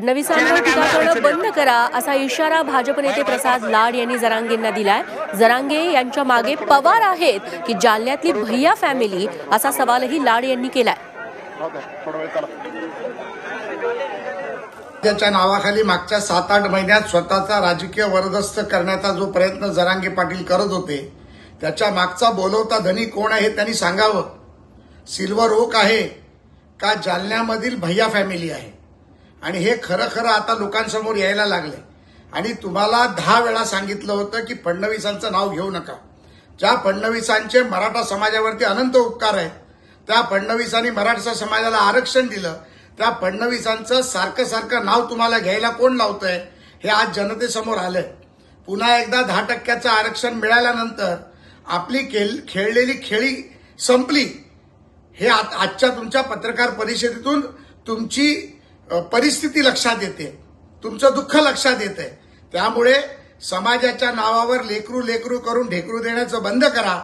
फडणवीसांवर टीका करणं बंद करा असा इशारा भाजप नेते प्रसाद लाड यांनी जरांगेंना दिलाय। जरांगे यांच्या मागे पवार आहेत की जालन्यातली भैया फॅमिली असा सवालही लाड यांनी केलाय। त्याच्या नावाखाली मागच्या 7-8 महिन्यात स्वतःचा राजकीय वरदस्त करण्याचा जो प्रयत्न जरांगे पाटील करत होते त्याच्या मागचा बोलवता धनी कोण आहे त्यांनी सांगावं। सिल्वर ओक आहे का जालन्यामधील भैया फॅमिली आहे आणि हे खरं आता लोकांसमोर यायला लागले। आणि तुम्हाला 10 वेळा सांगितलं होतं की फडणवीसांचं नाव घेऊ नका। ज्या फडणवीसांचे मराठा समाजावरती अनंत उपकार आहेत, त्या फडणवीसांनी मराठा समाजाला आरक्षण दिलं, त्या फडणवीसांचं सारखं नाव तुम्हाला घ्यायला कोण लावतंय हे आज जनतेसमोर आलंय। पुन्हा एकदा 10% आरक्षण मिळाल्यानंतर आपली खेळलेली खेळी संपली हे आजच्या तुमच्या पत्रकार परिषदेतून तुमची परिस्थिती लक्षात येते, तुमचं दुःख लक्षात येते। त्यामुळे समाजाच्या नावावर लेकरू करून ढेकरू देण्याचं बंद करा।